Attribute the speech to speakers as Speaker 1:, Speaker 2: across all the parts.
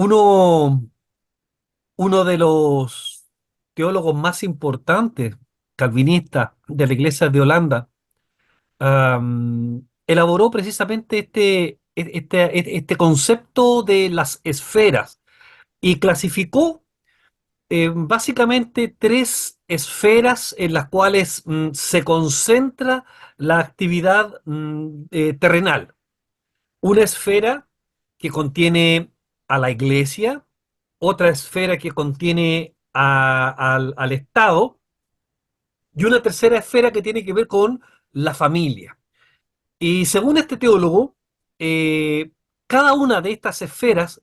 Speaker 1: Uno, uno de los teólogos más importantes, calvinistas, de la Iglesia de Holanda, elaboró precisamente este concepto de las esferas y clasificó básicamente tres esferas en las cuales se concentra la actividad terrenal. Una esfera que contiene a la iglesia, otra esfera que contiene al Estado y una tercera esfera que tiene que ver con la familia. Y según este teólogo, eh, cada una de estas esferas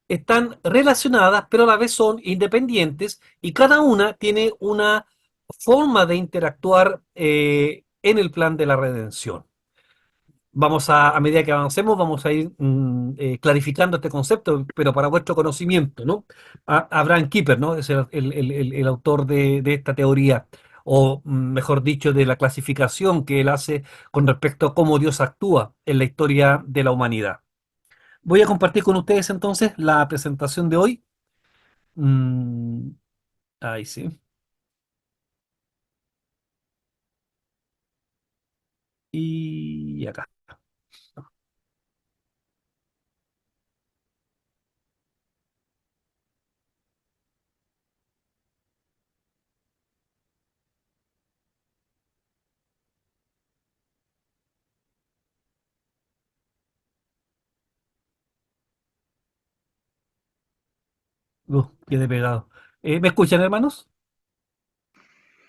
Speaker 1: están relacionadas, pero a la vez son independientes y cada una tiene una forma de interactuar en el plan de la redención. A medida que avancemos, vamos a ir clarificando este concepto, pero para vuestro conocimiento, ¿no? Abraham Kuyper, ¿no? Es el autor de esta teoría, o mejor dicho, de la clasificación que él hace con respecto a cómo Dios actúa en la historia de la humanidad. Voy a compartir con ustedes entonces la presentación de hoy. Mm, ahí sí. Y acá. Quedé pegado. ¿Me escuchan, hermanos?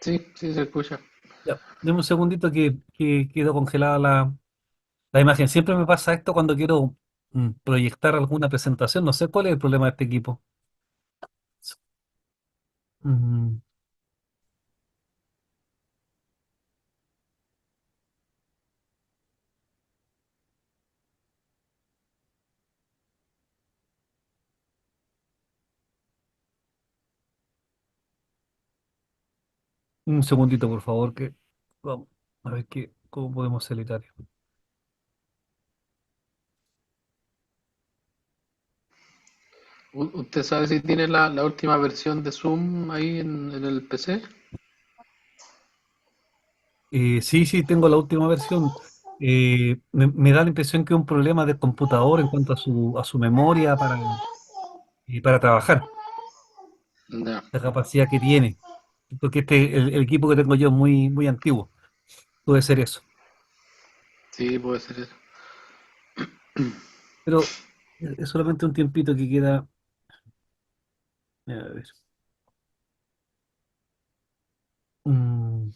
Speaker 2: Sí, sí se escucha.
Speaker 1: Ya, deme un segundito que quedó congelada la imagen. Siempre me pasa esto cuando quiero proyectar alguna presentación. No sé cuál es el problema de este equipo. Mm, un segundito, por favor, que vamos a ver cómo podemos acelerar.
Speaker 2: ¿Usted sabe si tiene la última versión de Zoom ahí en el PC?
Speaker 1: Sí, sí, tengo la última versión. Me da la impresión que es un problema del computador en cuanto a su memoria para trabajar,
Speaker 2: Ya,
Speaker 1: la capacidad que tiene. Porque el equipo que tengo yo es muy, muy antiguo. Puede ser eso.
Speaker 2: sí, puede ser eso.
Speaker 1: Pero es solamente un tiempito que queda. A ver. Mm,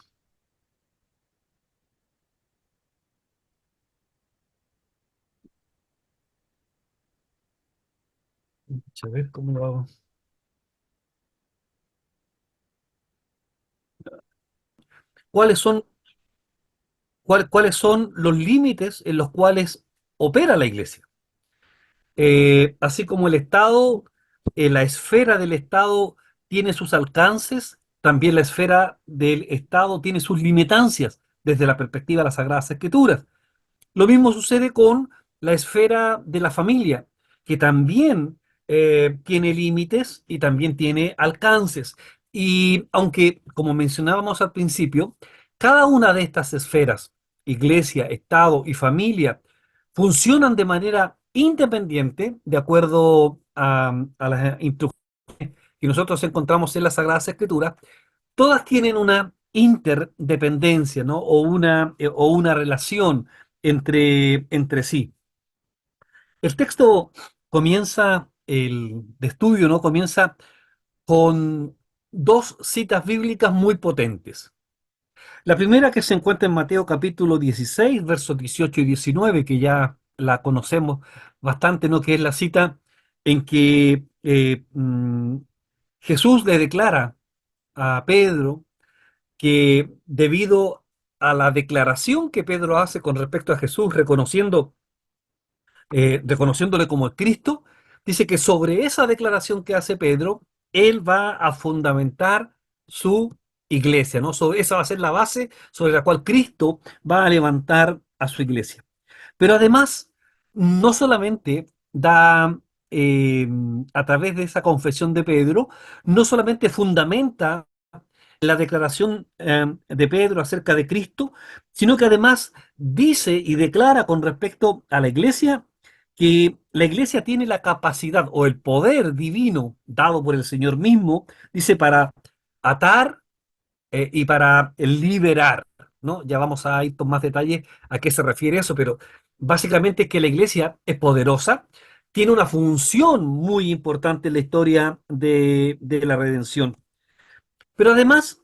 Speaker 1: a ver cómo lo hago. ¿Cuáles son, cuáles son los límites en los cuales opera la iglesia? Así como el Estado, la esfera del Estado tiene sus alcances, también la esfera del Estado tiene sus limitancias desde la perspectiva de las Sagradas Escrituras. Lo mismo sucede con la esfera de la familia, que también tiene límites y también tiene alcances. Y aunque, como mencionábamos al principio, cada una de estas esferas, iglesia, Estado y familia, funcionan de manera independiente de acuerdo a las instrucciones que nosotros encontramos en las Sagradas Escrituras, todas tienen una interdependencia, ¿no? O una relación entre sí. El texto de estudio, ¿no? Comienza con dos citas bíblicas muy potentes. La primera que se encuentra en Mateo capítulo 16, versos 18 y 19, que ya la conocemos bastante, ¿no? Que es la cita en que Jesús le declara a Pedro que debido a la declaración que Pedro hace con respecto a Jesús, reconociéndole como Cristo, dice que sobre esa declaración que hace Pedro, él va a fundamentar su iglesia, ¿no? Esa va a ser la base sobre la cual Cristo va a levantar a su iglesia. Pero además, no solamente da a través de esa confesión de Pedro, no solamente fundamenta la declaración de Pedro acerca de Cristo, sino que además dice y declara con respecto a la iglesia que la iglesia tiene la capacidad o el poder divino dado por el Señor mismo, dice, para atar y para liberar, ¿no? Ya vamos a ir con más detalle a qué se refiere eso, pero básicamente es que la iglesia es poderosa, tiene una función muy importante en la historia de la redención. Pero además,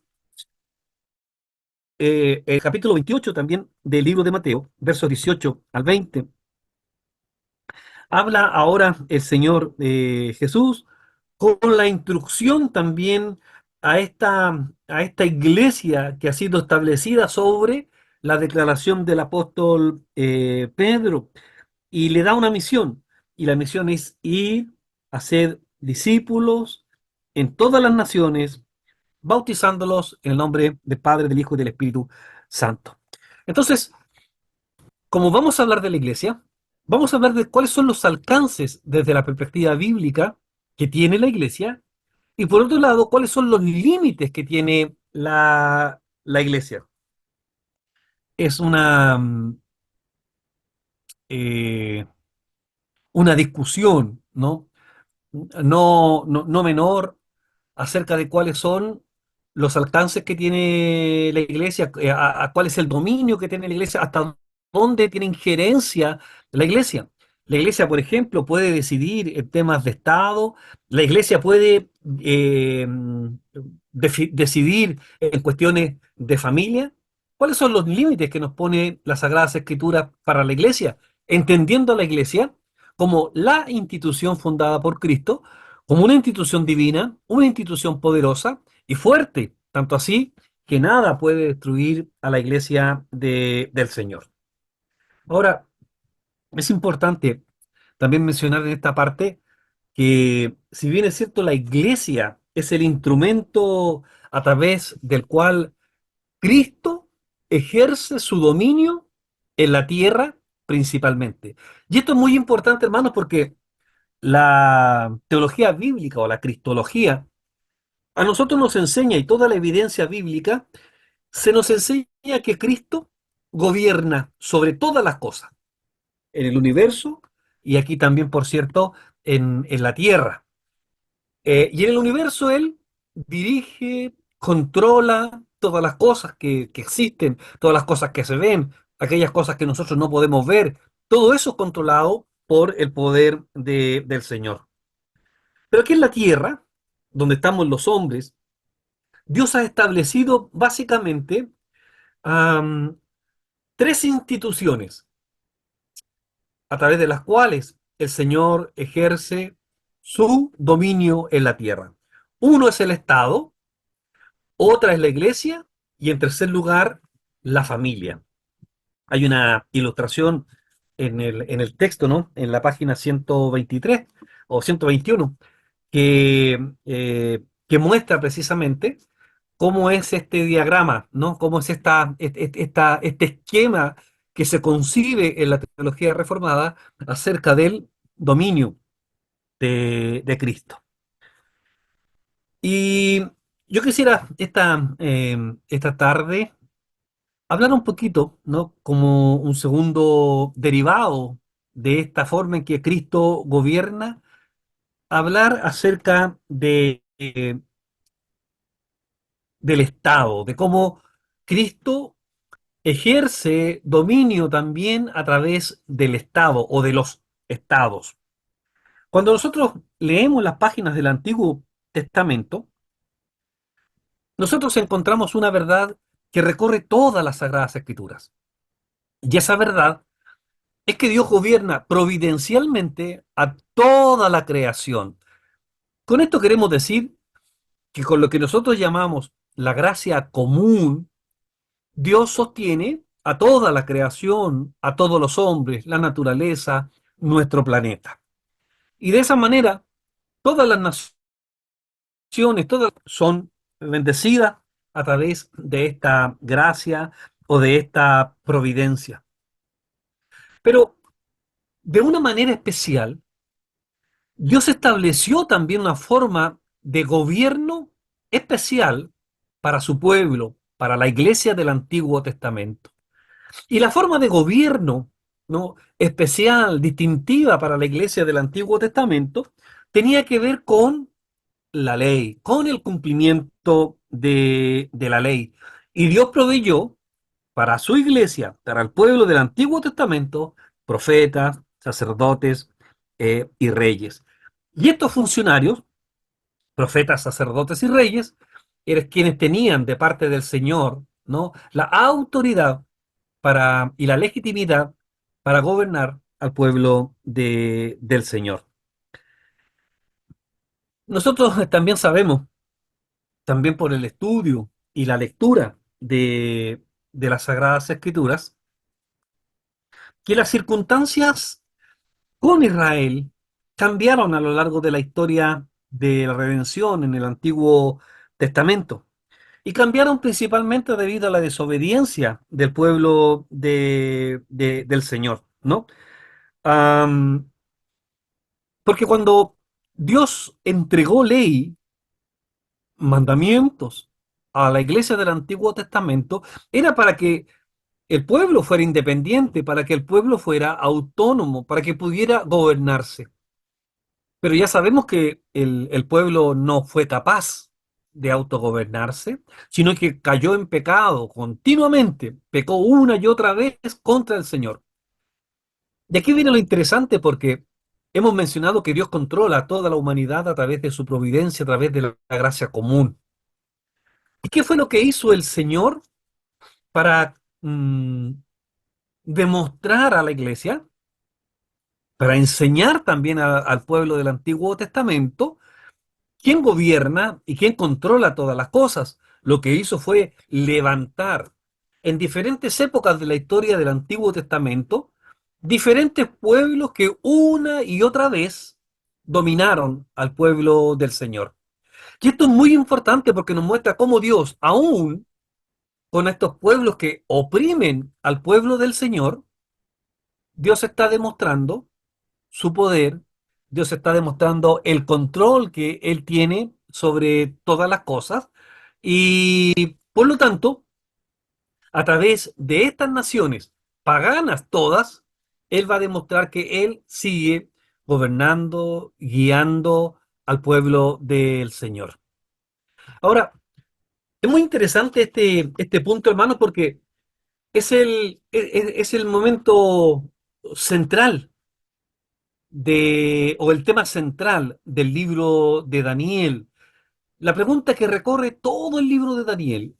Speaker 1: el capítulo 28 también del libro de Mateo, versos 18 al 20, habla ahora el Señor Jesús con la instrucción también a esta iglesia que ha sido establecida sobre la declaración del apóstol Pedro y le da una misión. Y la misión es ir a ser discípulos en todas las naciones, bautizándolos en el nombre del Padre, del Hijo y del Espíritu Santo. Entonces, como vamos a hablar de la iglesia, vamos a hablar de cuáles son los alcances desde la perspectiva bíblica que tiene la iglesia y por otro lado, cuáles son los límites que tiene la iglesia. Es eh, una discusión, ¿no? No menor acerca de cuáles son los alcances que tiene la iglesia, a cuál es el dominio que tiene la iglesia, hasta dónde tiene injerencia la iglesia. La iglesia, por ejemplo, puede decidir en temas de Estado, la iglesia puede decidir en cuestiones de familia. ¿Cuáles son los límites que nos pone las Sagradas Escrituras para la iglesia? Entendiendo a la iglesia como la institución fundada por Cristo, como una institución divina, una institución poderosa y fuerte, tanto así que nada puede destruir a la iglesia del Señor. Ahora, es importante también mencionar en esta parte que si bien es cierto, la iglesia es el instrumento a través del cual Cristo ejerce su dominio en la tierra principalmente. Y esto es muy importante, hermanos, porque la teología bíblica o la cristología a nosotros nos enseña, y toda la evidencia bíblica, se nos enseña que Cristo gobierna sobre todas las cosas, en el universo y aquí también, por cierto, en la tierra. Y en el universo Él dirige, controla todas las cosas que existen, todas las cosas que se ven, aquellas cosas que nosotros no podemos ver. Todo eso es controlado por el poder del Señor. Pero aquí en la tierra, donde estamos los hombres, Dios ha establecido básicamente am, tres instituciones a través de las cuales el Señor ejerce su dominio en la tierra. Uno es el Estado, otra es la iglesia y en tercer lugar la familia. Hay una ilustración en el texto, ¿no? En la página 123 o 121 que muestra precisamente cómo es este diagrama, ¿no? Cómo es este esquema que se concibe en la teología reformada acerca del dominio de Cristo. Y yo quisiera esta tarde hablar un poquito, ¿no? Como un segundo derivado de esta forma en que Cristo gobierna, hablar acerca del Estado, de cómo Cristo ejerce dominio también a través del Estado o de los estados. Cuando nosotros leemos las páginas del Antiguo Testamento, nosotros encontramos una verdad que recorre todas las Sagradas Escrituras. Y esa verdad es que Dios gobierna providencialmente a toda la creación. Con esto queremos decir que con lo que nosotros llamamos la gracia común, Dios sostiene a toda la creación, a todos los hombres, la naturaleza, nuestro planeta. Y de esa manera, todas las naciones, todas son bendecidas a través de esta gracia o de esta providencia. Pero de una manera especial, Dios estableció también una forma de gobierno especial para su pueblo, para la iglesia del Antiguo Testamento. Y la forma de gobierno, ¿no?, especial, distintiva para la iglesia del Antiguo Testamento, tenía que ver con la ley, con el cumplimiento de la ley. Y Dios proveyó para su iglesia, para el pueblo del Antiguo Testamento, profetas, sacerdotes y reyes. Y estos funcionarios, profetas, sacerdotes y reyes, eran quienes tenían de parte del Señor, ¿no?, la autoridad y la legitimidad para gobernar al pueblo del Señor. Nosotros también sabemos, también por el estudio y la lectura de las Sagradas Escrituras, que las circunstancias con Israel cambiaron a lo largo de la historia de la redención en el Antiguo Testamento. Y cambiaron principalmente debido a la desobediencia del pueblo del Señor, ¿no? Um, Porque cuando Dios entregó ley, mandamientos a la iglesia del Antiguo Testamento, era para que el pueblo fuera independiente, para que el pueblo fuera autónomo, para que pudiera gobernarse. Pero ya sabemos que el pueblo no fue capaz de autogobernarse, sino que cayó en pecado continuamente, pecó una y otra vez contra el Señor. Y aquí viene lo interesante porque hemos mencionado que Dios controla a toda la humanidad a través de su providencia, a través de la gracia común. ¿Y qué fue lo que hizo el Señor para demostrar a la iglesia, para enseñar también al pueblo del Antiguo Testamento, quién gobierna y quién controla todas las cosas? Lo que hizo fue levantar en diferentes épocas de la historia del Antiguo Testamento diferentes pueblos que una y otra vez dominaron al pueblo del Señor. Y esto es muy importante porque nos muestra cómo Dios, aún con estos pueblos que oprimen al pueblo del Señor, Dios está demostrando su poder, Dios está demostrando el control que Él tiene sobre todas las cosas y por lo tanto, a través de estas naciones paganas todas, Él va a demostrar que Él sigue gobernando, guiando al pueblo del Señor. Ahora, es muy interesante este punto, hermanos, porque es el momento central o el tema central del libro de Daniel. La pregunta que recorre todo el libro de Daniel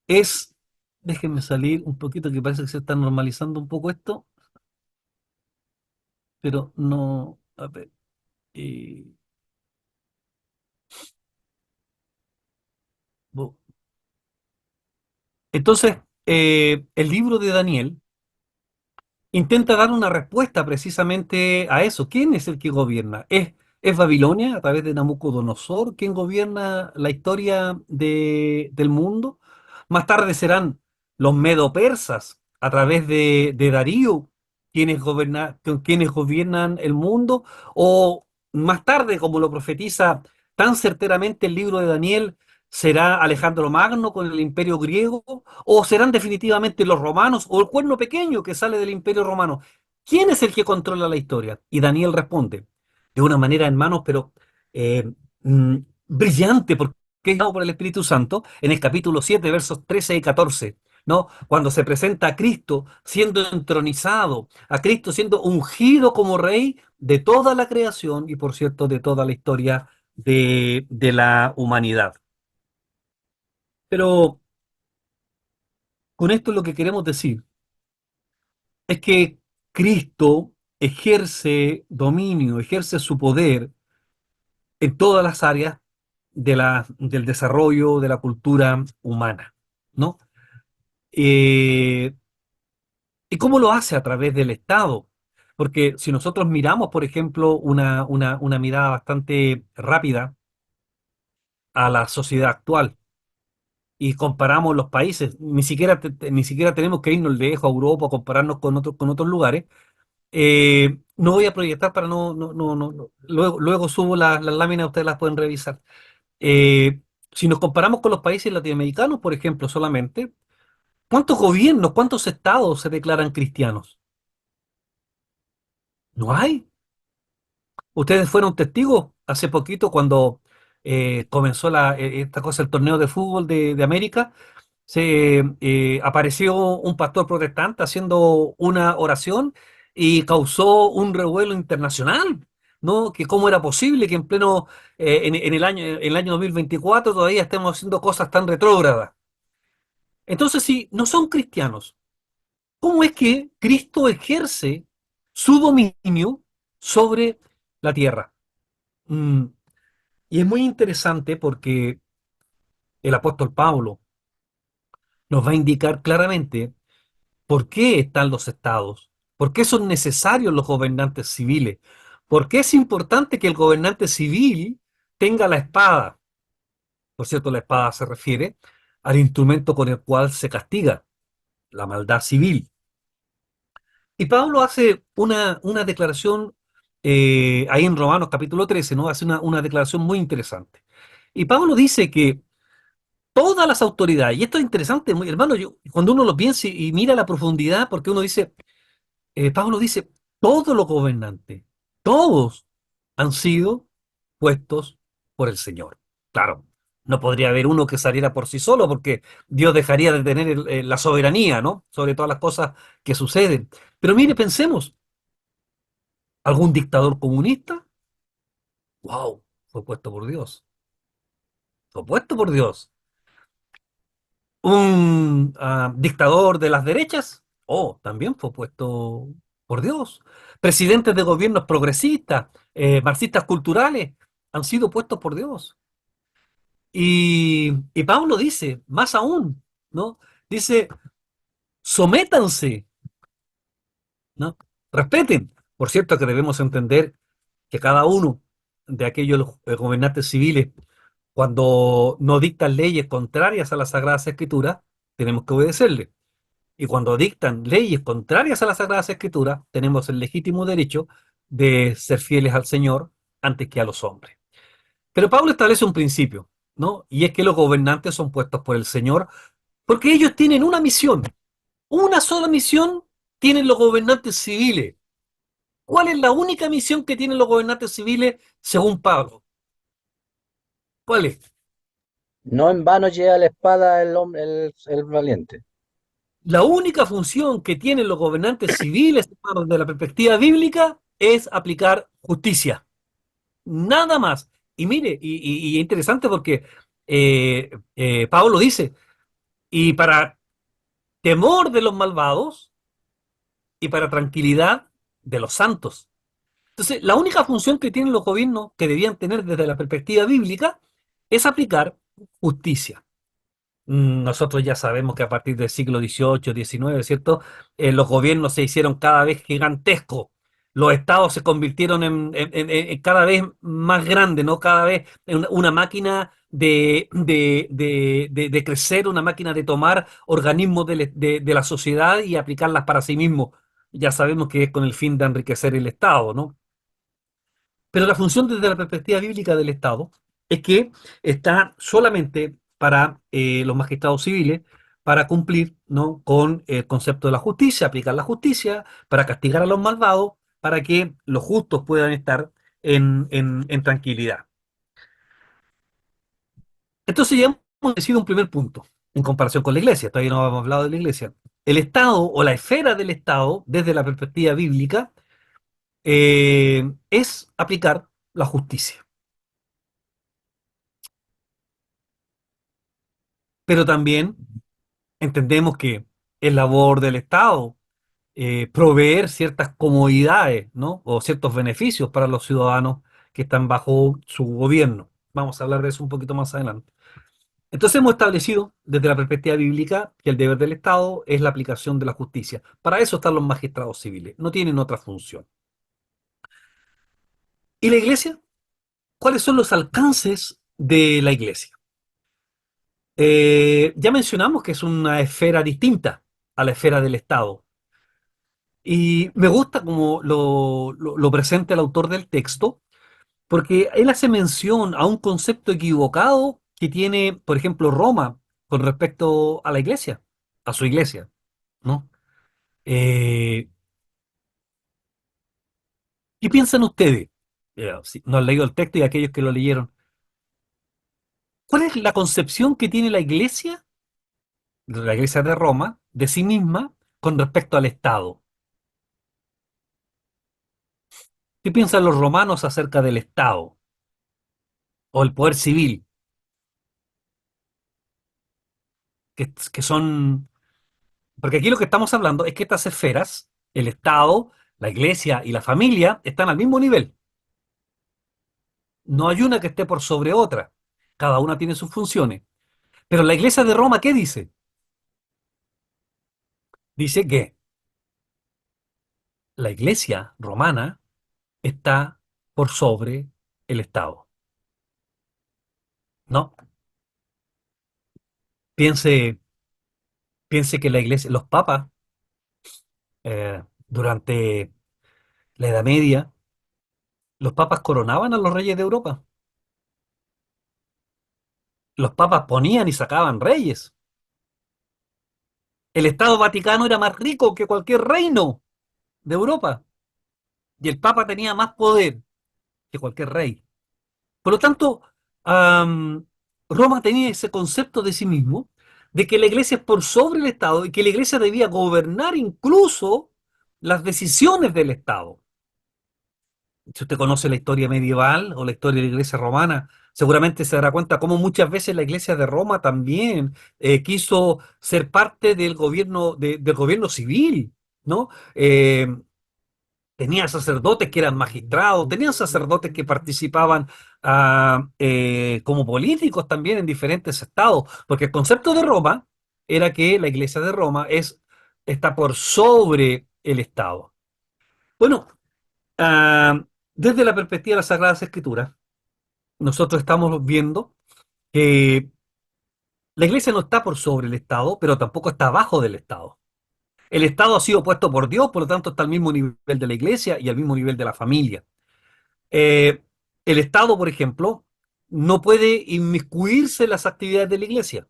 Speaker 1: es, déjenme salir un poquito, que parece que se está normalizando un poco esto, pero no, a ver, eh, bo- entonces, el libro de Daniel intenta dar una respuesta precisamente a eso. ¿Quién es el que gobierna? ¿Es Babilonia a través de Nabucodonosor quien gobierna la historia del mundo? Más tarde serán los medo-persas a través de Darío quienes gobiernan el mundo. O más tarde, como lo profetiza tan certeramente el libro de Daniel, será Alejandro Magno con el imperio griego, o serán definitivamente los romanos o el cuerno pequeño que sale del imperio romano. ¿Quién es el que controla la historia? Y Daniel responde de una manera, hermanos, pero eh, mm, brillante, porque es dado por el Espíritu Santo en el capítulo 7 versos 13 y 14, ¿no? Cuando se presenta a Cristo siendo entronizado, a Cristo siendo ungido como rey de toda la creación y, por cierto, de toda la historia de la humanidad. Pero con esto lo que queremos decir es que Cristo ejerce dominio, ejerce su poder en todas las áreas del desarrollo de la cultura humana, ¿no? Eh, ¿Y cómo lo hace? A través del Estado. Porque si nosotros miramos, por ejemplo, una mirada bastante rápida a la sociedad actual y comparamos los países, ni siquiera tenemos que irnos lejos a Europa o compararnos con otros lugares. No voy a proyectar para no. Luego subo las láminas, ustedes las pueden revisar. Eh, si nos comparamos con los países latinoamericanos, por ejemplo, solamente, ¿cuántos gobiernos, cuántos estados se declaran cristianos? No hay. Ustedes fueron testigos hace poquito cuando comenzó esta cosa, el torneo de fútbol de América. Se apareció un pastor protestante haciendo una oración y causó un revuelo internacional, ¿no? Que cómo era posible que en pleno, en el año 2024 todavía estemos haciendo cosas tan retrógradas. Entonces, si no son cristianos, ¿cómo es que Cristo ejerce su dominio sobre la tierra? Mm, y es muy interesante porque el apóstol Pablo nos va a indicar claramente por qué están los estados, por qué son necesarios los gobernantes civiles, por qué es importante que el gobernante civil tenga la espada. Por cierto, la espada se refiere al instrumento con el cual se castiga la maldad civil. Y Pablo hace una declaración ahí en Romanos capítulo 13, ¿no? Hace una declaración muy interesante. Y Pablo dice que todas las autoridades, y esto es interesante, hermano, cuando uno lo piensa y mira la profundidad, porque uno dice, Pablo dice, todos los gobernantes, todos han sido puestos por el Señor. Claro, no podría haber uno que saliera por sí solo, porque Dios dejaría de tener la soberanía, ¿no? Sobre todas las cosas que suceden. Pero mire, pensemos, ¿algún dictador comunista? ¡Wow! Fue puesto por Dios. Fue puesto por Dios. Un dictador de las derechas, oh, también fue puesto por Dios. Presidentes de gobiernos progresistas, marxistas culturales, han sido puestos por Dios. Y Pablo dice, más aún, ¿no? Dice, sométanse, ¿no? Respeten. Por cierto, que debemos entender que cada uno de aquellos gobernantes civiles, cuando no dictan leyes contrarias a las Sagradas Escrituras, tenemos que obedecerle. Y cuando dictan leyes contrarias a las Sagradas Escrituras, tenemos el legítimo derecho de ser fieles al Señor antes que a los hombres. Pero Pablo establece un principio, ¿no? Y es que los gobernantes son puestos por el Señor porque ellos tienen una misión. Una sola misión tienen los gobernantes civiles. ¿Cuál es la única misión que tienen los gobernantes civiles según Pablo? ¿Cuál es?
Speaker 3: No en vano lleva la espada el hombre, el valiente.
Speaker 1: La única función que tienen los gobernantes civiles, hermanos, desde la perspectiva bíblica, es aplicar justicia. Nada más. Y mire, y es interesante porque Pablo dice, y para temor de los malvados y para tranquilidad de los santos. Entonces, la única función que tienen los gobiernos que debían tener desde la perspectiva bíblica es aplicar justicia. Nosotros ya sabemos que a partir del siglo XVIII, XIX, ¿cierto? Los gobiernos se hicieron cada vez gigantescos. Los estados se convirtieron en cada vez más grandes, ¿no? Cada vez en una máquina de crecer, una máquina de tomar organismos de la sociedad y aplicarlas para sí mismos. Ya sabemos que es con el fin de enriquecer el Estado, ¿no? Pero la función desde la perspectiva bíblica del Estado es que está solamente para los magistrados civiles, para cumplir, ¿no? Con el concepto de la justicia, aplicar la justicia, para castigar a los malvados, para que los justos puedan estar en tranquilidad. Entonces ya hemos decidido un primer punto en comparación con la iglesia, todavía no hemos hablado de la iglesia. El Estado o la esfera del Estado, desde la perspectiva bíblica, es aplicar la justicia. Pero también entendemos que es labor del Estado proveer ciertas comodidades, ¿no? O ciertos beneficios para los ciudadanos que están bajo su gobierno. Vamos a hablar de eso un poquito más adelante. Entonces hemos establecido desde la perspectiva bíblica que el deber del Estado es la aplicación de la justicia. Para eso están los magistrados civiles, no tienen otra función. ¿Y la iglesia? ¿Cuáles son los alcances de la iglesia? Ya mencionamos que es una esfera distinta a la esfera del Estado. Y me gusta como lo presenta el autor del texto, porque él hace mención a un concepto equivocado que tiene, por ejemplo, Roma con respecto a la iglesia, a su iglesia, ¿no? Eh, ¿Qué piensan ustedes? Si no han leído el texto y aquellos que lo leyeron, ¿cuál es la concepción que tiene la iglesia de Roma, de sí misma con respecto al Estado? ¿Qué piensan los romanos acerca del Estado o el poder civil, que son... Porque aquí lo que estamos hablando es que estas esferas, el Estado, la iglesia y la familia, están al mismo nivel. No hay una que esté por sobre otra. Cada una tiene sus funciones. Pero la iglesia de Roma, ¿qué dice? Dice que la iglesia romana está por sobre el Estado. No, piense, piense que la iglesia, los papas, durante la Edad Media, los papas coronaban a los reyes de Europa. Los papas ponían y sacaban reyes. El Estado Vaticano era más rico que cualquier reino de Europa y el papa tenía más poder que cualquier rey. Por lo tanto, am, Roma tenía ese concepto de sí mismo, de que la iglesia es por sobre el Estado y que la iglesia debía gobernar incluso las decisiones del Estado. Si usted conoce la historia medieval o la historia de la iglesia romana, seguramente se dará cuenta cómo muchas veces la iglesia de Roma también quiso ser parte del gobierno, del gobierno civil, ¿no? Tenía sacerdotes que eran magistrados, tenían sacerdotes que participaban como políticos también en diferentes estados, porque el concepto de Roma era que la iglesia de Roma está por sobre el Estado. Bueno, ah, desde la perspectiva de las Sagradas Escrituras, nosotros estamos viendo que la iglesia no está por sobre el Estado, pero tampoco está abajo del Estado. El Estado ha sido puesto por Dios, por lo tanto está al mismo nivel de la iglesia y al mismo nivel de la familia. Eh, el Estado, por ejemplo, no puede inmiscuirse en las actividades de la iglesia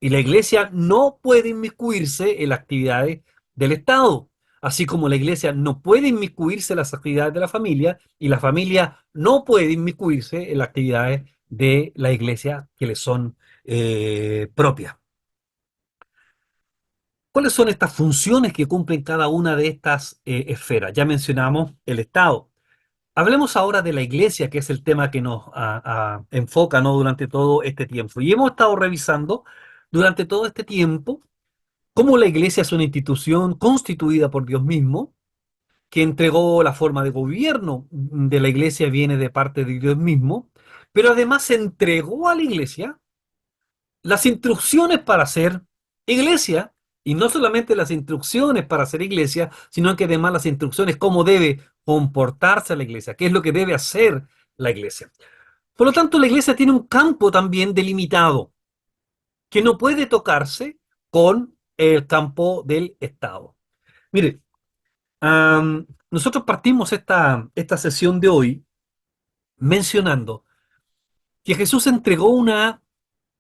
Speaker 1: y la iglesia no puede inmiscuirse en las actividades del Estado, así como la iglesia no puede inmiscuirse en las actividades de la familia y la familia no puede inmiscuirse en las actividades de la iglesia que le son propias. ¿Cuáles son estas funciones que cumplen cada una de estas esferas? Ya mencionamos el Estado. Hablemos ahora de la iglesia, que es el tema que nos enfoca, ¿no? Durante todo este tiempo. Y hemos estado revisando durante todo este tiempo cómo la iglesia es una institución constituida por Dios mismo, que entregó la forma de gobierno de la iglesia, viene de parte de Dios mismo, pero además entregó a la iglesia las instrucciones para ser iglesia, y no solamente las instrucciones para ser iglesia, sino que además las instrucciones cómo debe comportarse la iglesia, qué es lo que debe hacer la iglesia. Por lo tanto, la iglesia tiene un campo también delimitado, que no puede tocarse con el campo del Estado. Mire, nosotros partimos esta sesión de hoy mencionando que Jesús entregó una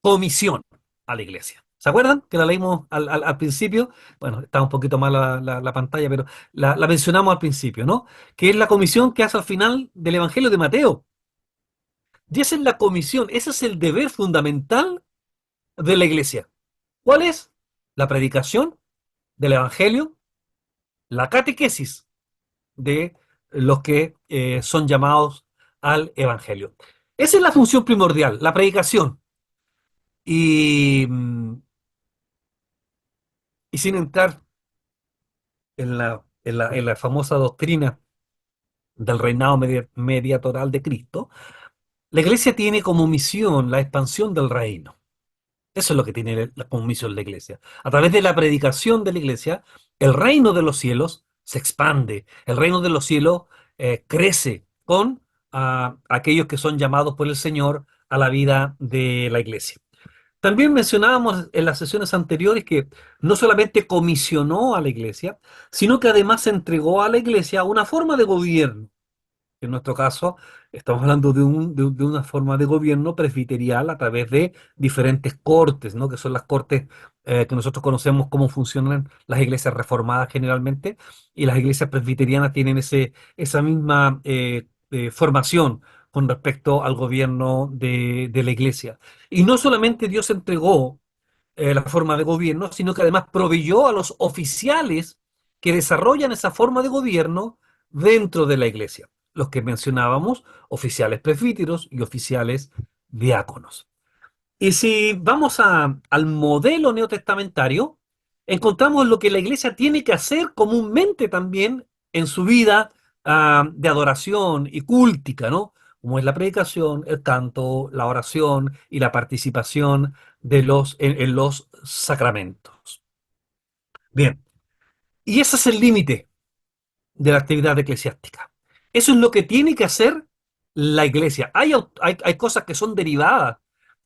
Speaker 1: comisión a la iglesia. ¿Se acuerdan que la leímos al principio? Bueno, está un poquito mal la pantalla, pero la mencionamos al principio, ¿no? Que es la comisión que hace al final del Evangelio de Mateo. Y esa es la comisión, ese es el deber fundamental de la iglesia. ¿Cuál es? La predicación del Evangelio, la catequesis de los que son llamados al Evangelio. Esa es la función primordial, la predicación. Y, y sin entrar en la famosa doctrina del reinado mediatorial de Cristo, la iglesia tiene como misión la expansión del reino. Eso es lo que tiene como misión la iglesia. A través de la predicación de la iglesia, el reino de los cielos se expande. El reino de los cielos crece con aquellos que son llamados por el Señor a la vida de la iglesia. También mencionábamos en las sesiones anteriores que no solamente comisionó a la iglesia, sino que además entregó a la iglesia una forma de gobierno. En nuestro caso, estamos hablando de una forma de gobierno presbiterial a través de diferentes cortes, ¿no? Que son las cortes que nosotros conocemos cómo funcionan las iglesias reformadas generalmente, y las iglesias presbiterianas tienen esa misma formación con respecto al gobierno de la iglesia. Y no solamente Dios entregó la forma de gobierno, sino que además proveyó a los oficiales que desarrollan esa forma de gobierno dentro de la iglesia. Los que mencionábamos, oficiales presbíteros y oficiales diáconos. Y si vamos al modelo neotestamentario, encontramos lo que la iglesia tiene que hacer comúnmente también en su vida de adoración y cúltica, ¿no? Como es la predicación, el canto, la oración y la participación en los sacramentos. Bien, y ese es el límite de la actividad eclesiástica. Eso es lo que tiene que hacer la iglesia. Hay cosas que son derivadas,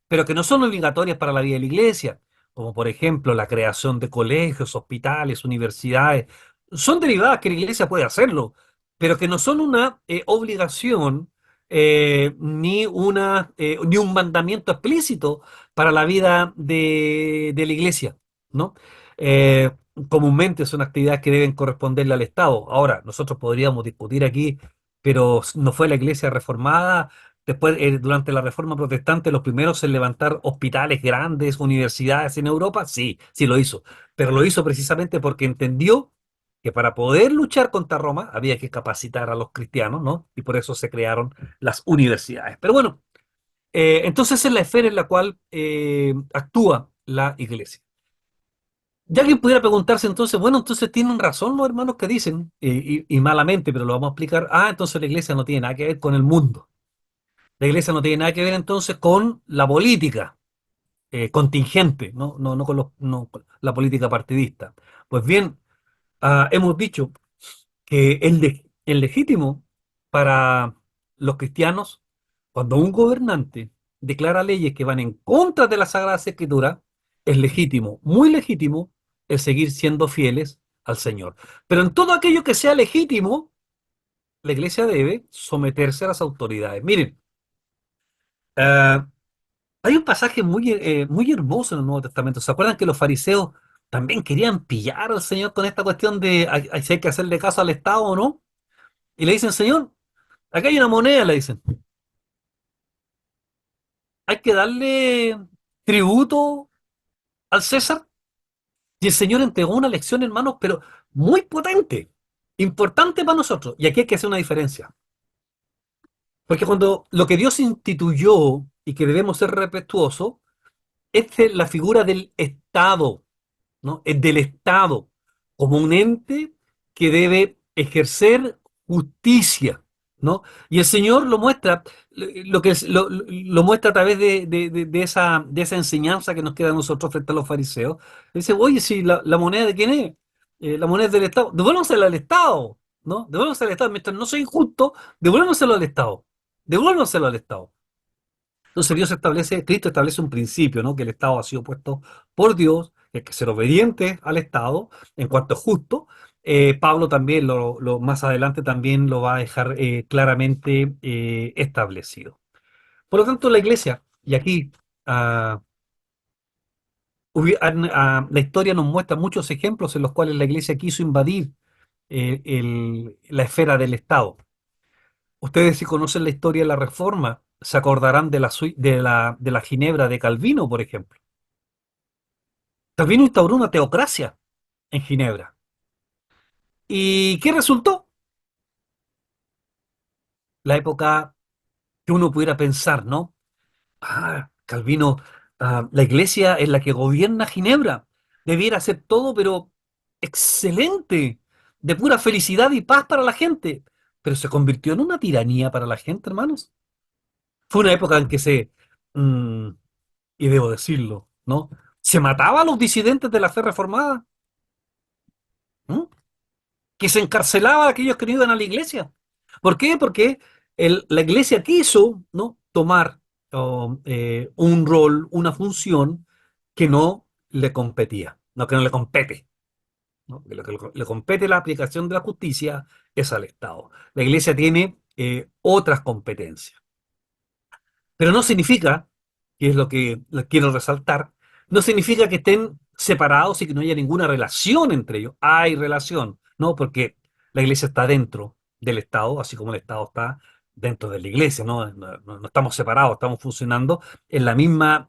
Speaker 1: pero que no son obligatorias para la vida de la iglesia, como por ejemplo la creación de colegios, hospitales, universidades. Son derivadas que la iglesia puede hacerlo, pero que no son una obligación ni un mandamiento explícito para la vida de la iglesia, ¿no? Eh, Comúnmente son actividades que deben corresponderle al Estado. Ahora, nosotros podríamos discutir aquí, pero no fue la iglesia reformada. Después, durante la Reforma Protestante, los primeros en levantar hospitales grandes, universidades en Europa, sí, sí lo hizo. Pero lo hizo precisamente porque entendió que para poder luchar contra Roma había que capacitar a los cristianos, ¿no? Y por eso se crearon las universidades. Pero bueno, entonces es la esfera en la cual actúa la iglesia. Y alguien pudiera preguntarse entonces, bueno, entonces tienen razón los hermanos que dicen, y malamente, pero lo vamos a explicar, entonces la iglesia no tiene nada que ver con el mundo. La iglesia no tiene nada que ver entonces con la política contingente, no con no con la política partidista. Pues bien, hemos dicho que es legítimo para los cristianos cuando un gobernante declara leyes que van en contra de las Sagradas Escrituras, es legítimo, muy legítimo, el seguir siendo fieles al Señor. Pero en todo aquello que sea legítimo, la iglesia debe someterse a las autoridades. Miren, eh, hay un pasaje muy hermoso en el Nuevo Testamento. ¿Se acuerdan que los fariseos también querían pillar al Señor con esta cuestión de si hay que hacerle caso al Estado o no? Y le dicen, Señor, acá hay una moneda, le dicen, hay que darle tributo al César. Y el Señor entregó una lección, hermanos, pero muy potente, importante para nosotros. Y aquí hay que hacer una diferencia. Porque cuando lo que Dios instituyó y que debemos ser respetuosos, es la figura del Estado, ¿no? Es del Estado, como un ente que debe ejercer justicia, ¿no? Y el Señor lo muestra, lo muestra a través de esa enseñanza que nos queda a nosotros frente a los fariseos. Dice, oye, si la moneda de quién es, la moneda es del Estado, devuélvansela al Estado, ¿no? Devuélvansela al Estado, mientras no sea injusto, devuélvanselo al Estado, devuélvanselo al Estado. Entonces Cristo establece un principio, ¿no? Que el Estado ha sido puesto por Dios, que hay que ser obediente al Estado en cuanto es justo. Pablo también, más adelante también lo va a dejar claramente establecido. Por lo tanto, la iglesia, y aquí ah, la historia nos muestra muchos ejemplos en los cuales la iglesia quiso invadir la esfera del Estado. Ustedes si conocen la historia de la Reforma, se acordarán de la Ginebra de Calvino, por ejemplo. Calvino instauró una teocracia en Ginebra. ¿Y qué resultó? La época que uno pudiera pensar, ¿no? Calvino, la iglesia es la que gobierna Ginebra. Debiera hacer todo, pero excelente, de pura felicidad y paz para la gente. Pero se convirtió en una tiranía para la gente, hermanos. Fue una época en que mm, y debo decirlo, ¿no? Se mataba a los disidentes de la fe reformada, ¿no? Que se encarcelaba a aquellos que no iban a la iglesia. ¿Por qué? Porque la iglesia quiso, ¿no? Tomar un rol, una función que no le competía, no que no le compete. ¿No? Que lo que le compete la aplicación de la justicia es al Estado. La Iglesia tiene otras competencias. Pero no significa, que es lo que quiero resaltar, no significa que estén separados y que no haya ninguna relación entre ellos. Hay relación, ¿no? Porque la iglesia está dentro del Estado, así como el Estado está dentro de la iglesia, ¿no? No estamos separados, estamos funcionando en la misma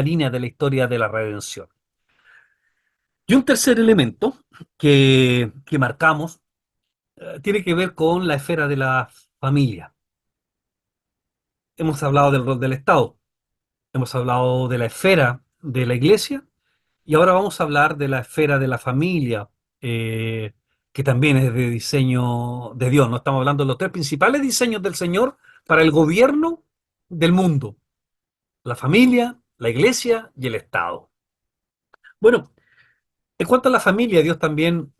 Speaker 1: línea de la historia de la redención. Y un tercer elemento que marcamos tiene que ver con la esfera de la familia. Hemos hablado del rol del Estado, hemos hablado de la esfera de la iglesia y ahora vamos a hablar de la esfera de la familia, eh, que también es de diseño de Dios. No estamos hablando de los tres principales diseños del Señor para el gobierno del mundo: la familia, la iglesia y el Estado. Bueno, en cuanto a la familia, Dios también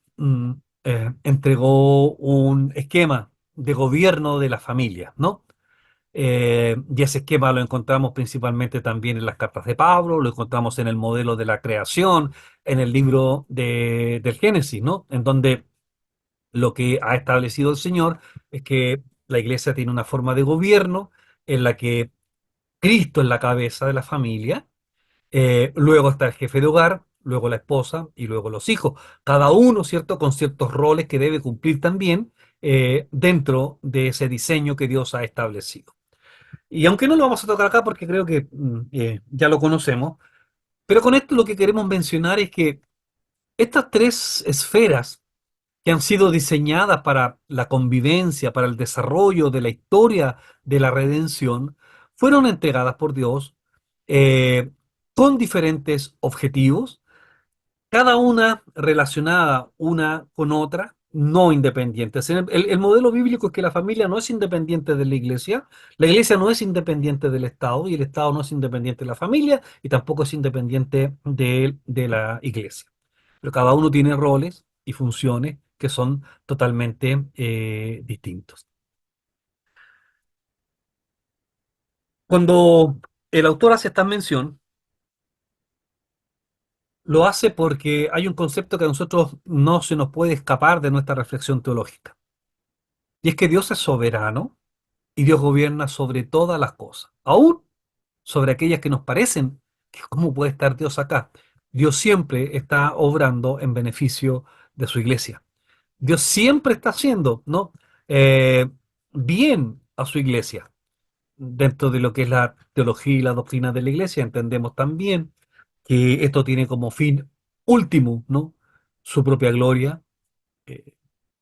Speaker 1: entregó un esquema de gobierno de la familia, ¿no? Y ese esquema lo encontramos principalmente también en las cartas de Pablo, lo encontramos en el modelo de la creación, en el libro del Génesis, ¿no? En donde lo que ha establecido el Señor es que la iglesia tiene una forma de gobierno en la que Cristo es la cabeza de la familia, luego está el jefe de hogar, luego la esposa y luego los hijos, cada uno, ¿cierto?, con ciertos roles que debe cumplir también dentro de ese diseño que Dios ha establecido. Y aunque no lo vamos a tocar acá porque creo que ya lo conocemos, pero con esto lo que queremos mencionar es que estas tres esferas que han sido diseñadas para la convivencia, para el desarrollo de la historia de la redención, fueron entregadas por Dios eh, con diferentes objetivos, cada una relacionada una con otra, no independientes. El modelo bíblico es que la familia no es independiente de la iglesia no es independiente del Estado y el Estado no es independiente de la familia y tampoco es independiente de la iglesia. Pero cada uno tiene roles y funciones que son totalmente distintos. Cuando el autor hace esta mención, lo hace porque hay un concepto que a nosotros no se nos puede escapar de nuestra reflexión teológica. Y es que Dios es soberano y Dios gobierna sobre todas las cosas, aún sobre aquellas que nos parecen que cómo puede estar Dios acá. Dios siempre está obrando en beneficio de su iglesia. Dios siempre está haciendo, ¿no? Eh, bien a su iglesia. Dentro de lo que es la teología y la doctrina de la iglesia, entendemos también que esto tiene como fin último, ¿no? Su propia gloria, eh,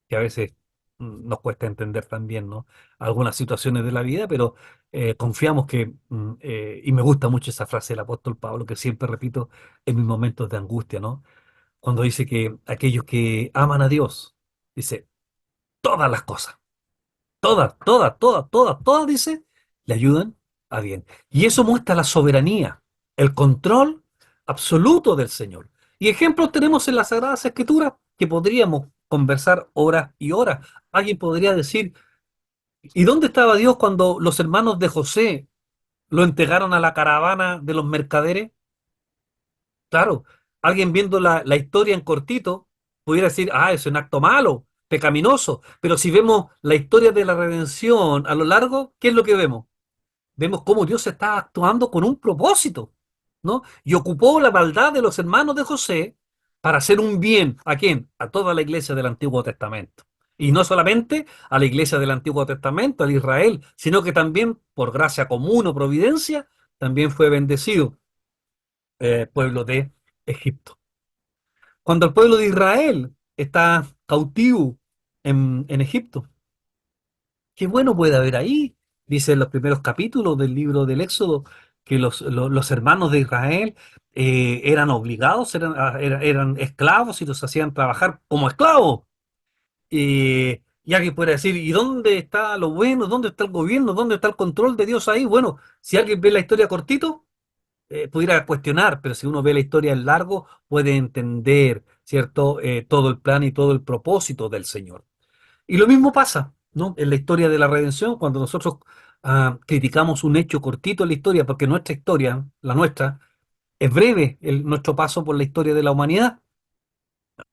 Speaker 1: que a veces nos cuesta entender también, ¿no? Algunas situaciones de la vida, pero confiamos que, y me gusta mucho esa frase del apóstol Pablo, que siempre repito en mis momentos de angustia, ¿no? Cuando dice que aquellos que aman a Dios, dice, todas las cosas, todas, dice, le ayudan a bien. Y eso muestra la soberanía, el control absoluto del Señor. Y ejemplos tenemos en las Sagradas Escrituras que podríamos conversar horas y horas. Alguien podría decir, ¿y dónde estaba Dios cuando los hermanos de José lo entregaron a la caravana de los mercaderes? Claro, alguien viendo la historia en cortito pudiera decir, ah, es un acto malo, pecaminoso. Pero si vemos la historia de la redención a lo largo, ¿qué es lo que vemos? Vemos cómo Dios está actuando con un propósito, ¿no? Y ocupó la maldad de los hermanos de José para hacer un bien. ¿A quién? A toda la iglesia del Antiguo Testamento. Y no solamente a la iglesia del Antiguo Testamento, al Israel, sino que también, por gracia común o providencia, también fue bendecido pueblo de Egipto. Cuando el pueblo de Israel está cautivo en Egipto, ¿qué bueno puede haber ahí? Dice en los primeros capítulos del libro del Éxodo que los hermanos de Israel eran obligados, eran esclavos y los hacían trabajar como esclavos. Y alguien puede decir, ¿y dónde está lo bueno? ¿Dónde está el gobierno? ¿Dónde está el control de Dios ahí? Bueno, si alguien ve la historia cortito, pudiera cuestionar, pero si uno ve la historia en largo, puede entender, ¿cierto? Todo el plan y todo el propósito del Señor. Y lo mismo pasa, ¿no? En la historia de la redención, cuando nosotros criticamos un hecho cortito en la historia, porque nuestra historia, la nuestra, Es breve nuestro paso por la historia de la humanidad,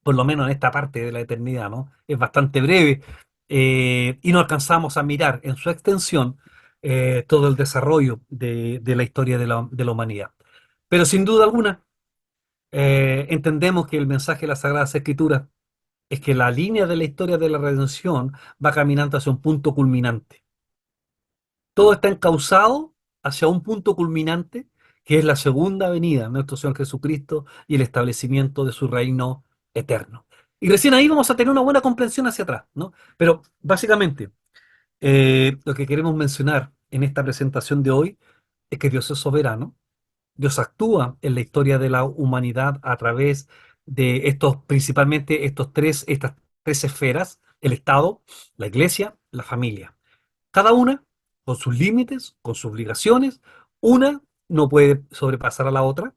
Speaker 1: por lo menos en esta parte de la eternidad, ¿no? Es bastante breve, y no alcanzamos a mirar en su extensión todo el desarrollo de la historia de la humanidad. Pero sin duda alguna, entendemos que el mensaje de las Sagradas Escrituras es que la línea de la historia de la redención va caminando hacia un punto culminante. Todo está encauzado hacia un punto culminante, que es la segunda venida de nuestro Señor Jesucristo y el establecimiento de su reino eterno. Y recién ahí vamos a tener una buena comprensión hacia atrás, ¿no? Pero básicamente, lo que queremos mencionar en esta presentación de hoy es que Dios es soberano. Dios actúa en la historia de la humanidad a través de principalmente estas tres esferas: el Estado, la Iglesia, la familia. Cada una con sus límites, con sus obligaciones. Una no puede sobrepasar a la otra.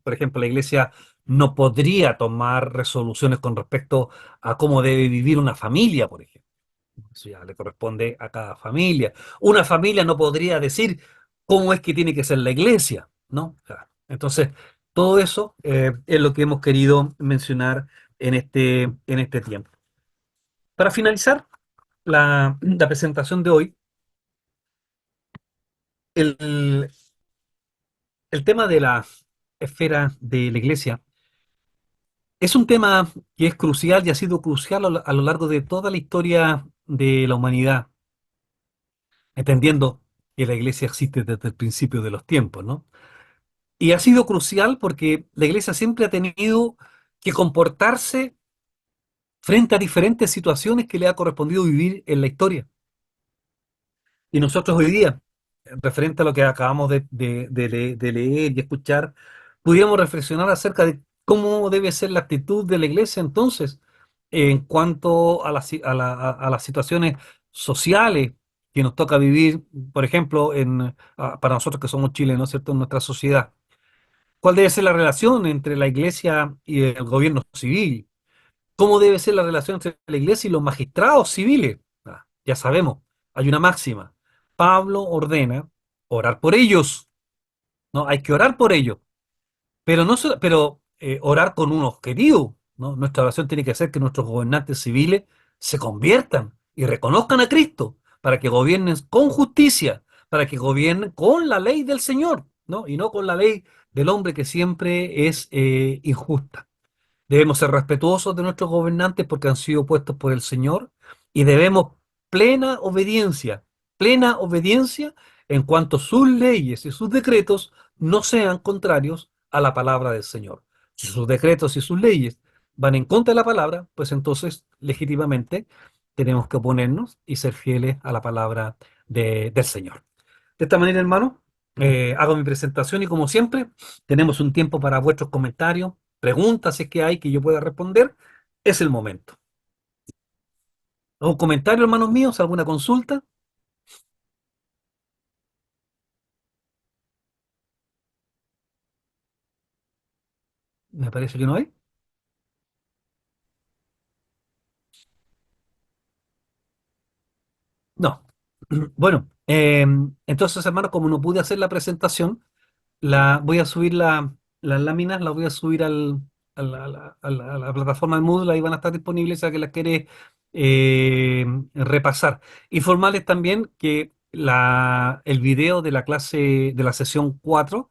Speaker 1: Por ejemplo, la Iglesia no podría tomar resoluciones con respecto a cómo debe vivir una familia, por ejemplo. Eso ya le corresponde a cada familia. Una familia no podría decir cómo es que tiene que ser la iglesia, ¿no? O sea, entonces, todo eso es lo que hemos querido mencionar en este tiempo. Para finalizar la presentación de hoy, el, el tema de la esfera de la iglesia es un tema que es crucial y ha sido crucial a lo largo de toda la historia de la humanidad, entendiendo que la iglesia existe desde el principio de los tiempos, ¿no? Y ha sido crucial porque la iglesia siempre ha tenido que comportarse frente a diferentes situaciones que le ha correspondido vivir en la historia. Y nosotros hoy día, referente a lo que acabamos de leer y escuchar, pudiéramos reflexionar acerca de cómo debe ser la actitud de la iglesia entonces en cuanto a las situaciones sociales que nos toca vivir, por ejemplo, para nosotros que somos chilenos, ¿cierto?, en nuestra sociedad. ¿Cuál debe ser la relación entre la iglesia y el gobierno civil? ¿Cómo debe ser la relación entre la iglesia y los magistrados civiles? Ya sabemos, hay una máxima. Pablo ordena orar por ellos, ¿no? Hay que orar por ellos, pero no solo- pero orar con un objetivo, ¿no? Nuestra oración tiene que ser que nuestros gobernantes civiles se conviertan y reconozcan a Cristo para que gobiernen con justicia, para que gobiernen con la ley del Señor, ¿no? Y no con la ley del hombre que siempre es injusta. Debemos ser respetuosos de nuestros gobernantes porque han sido puestos por el Señor, y debemos plena plena obediencia en cuanto sus leyes y sus decretos no sean contrarios a la palabra del Señor. Si sus decretos y sus leyes van en contra de la palabra, pues entonces legítimamente tenemos que oponernos y ser fieles a la palabra del Señor. De esta manera, hermano, hago mi presentación y como siempre, tenemos un tiempo para vuestros comentarios, preguntas si es que hay que yo pueda responder. Es el momento. ¿Algún comentario, hermanos míos? ¿Alguna consulta? Me parece que no hay. No. Bueno, entonces, hermanos, como no pude hacer la presentación, voy a subir las láminas, las voy a subir a la plataforma de Moodle. Ahí van a estar disponibles si alguien las quiere repasar. Informarles también que el video de la clase, de la sesión 4,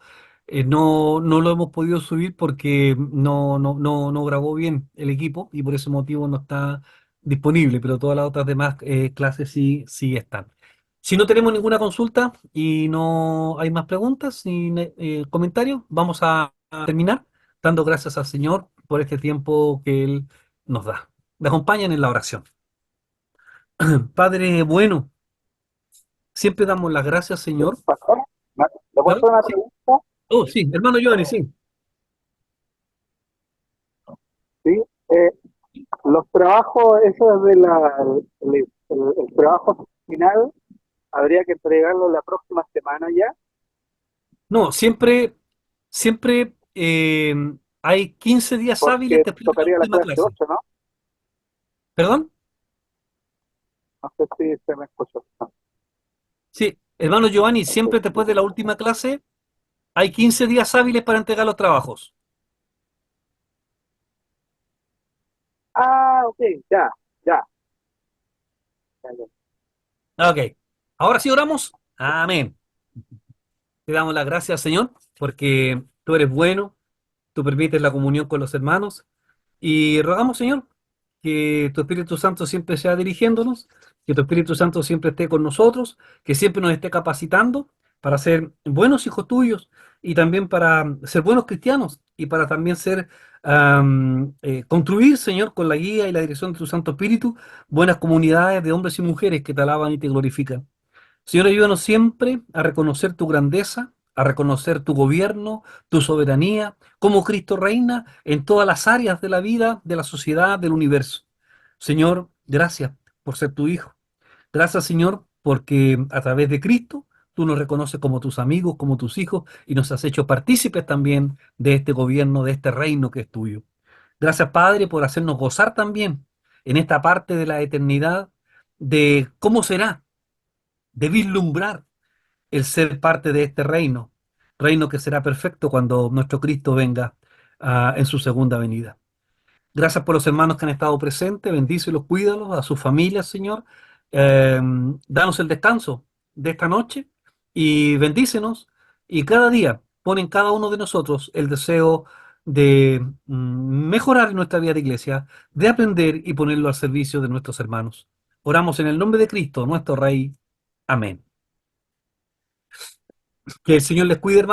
Speaker 1: no lo hemos podido subir porque no grabó bien el equipo y por ese motivo no está disponible, pero todas las otras demás clases sí están. Si no tenemos ninguna consulta y no hay más preguntas ni comentarios, vamos a terminar dando gracias al Señor por este tiempo que Él nos da. Me acompañan en la oración. Padre bueno, siempre damos las gracias, Señor.
Speaker 4: Pastor, ¿le puedo
Speaker 1: ¿Ah?
Speaker 4: hacer una
Speaker 1: Sí.
Speaker 4: pregunta?
Speaker 1: Oh, sí, hermano Giovanni, sí.
Speaker 4: Sí. Los trabajos, eso es el trabajo final, habría que entregarlo la próxima semana ya,
Speaker 1: No, siempre hay 15 días hábiles
Speaker 4: porque
Speaker 1: después de la
Speaker 4: tocaría la
Speaker 1: última
Speaker 4: clase
Speaker 1: clase.
Speaker 4: 8, ¿no?
Speaker 1: ¿Perdón?
Speaker 4: No sé si se me escuchó. No.
Speaker 1: Sí, hermano Giovanni, siempre después de la última clase Hay 15 días hábiles para entregar los trabajos.
Speaker 4: Ah, ok, ya, ya, ya, ya.
Speaker 1: Ok. Ahora sí oramos. Amén. Te damos las gracias, Señor, porque tú eres bueno, tú permites la comunión con los hermanos y rogamos, Señor, que tu Espíritu Santo siempre sea dirigiéndonos, que tu Espíritu Santo siempre esté con nosotros, que siempre nos esté capacitando para ser buenos hijos tuyos y también para ser buenos cristianos y para también ser, construir, Señor, con la guía y la dirección de tu Santo Espíritu, buenas comunidades de hombres y mujeres que te alaban y te glorifican. Señor, ayúdanos siempre a reconocer tu grandeza, a reconocer tu gobierno, tu soberanía, cómo Cristo reina en todas las áreas de la vida, de la sociedad, del universo. Señor, gracias por ser tu Hijo. Gracias, Señor, porque a través de Cristo tú nos reconoces como tus amigos, como tus hijos, y nos has hecho partícipes también de este gobierno, de este reino que es tuyo. Gracias, Padre, por hacernos gozar también en esta parte de la eternidad de cómo será, de vislumbrar el ser parte de este reino, reino que será perfecto cuando nuestro Cristo venga en su segunda venida. Gracias por los hermanos que han estado presentes, bendícelos, cuídalos, a sus familias, Señor. Danos el descanso de esta noche y bendícenos. Y cada día pon en cada uno de nosotros el deseo de mejorar nuestra vida de iglesia, de aprender y ponerlo al servicio de nuestros hermanos. Oramos en el nombre de Cristo, nuestro Rey. Amén. Que el Señor les cuide, hermanos.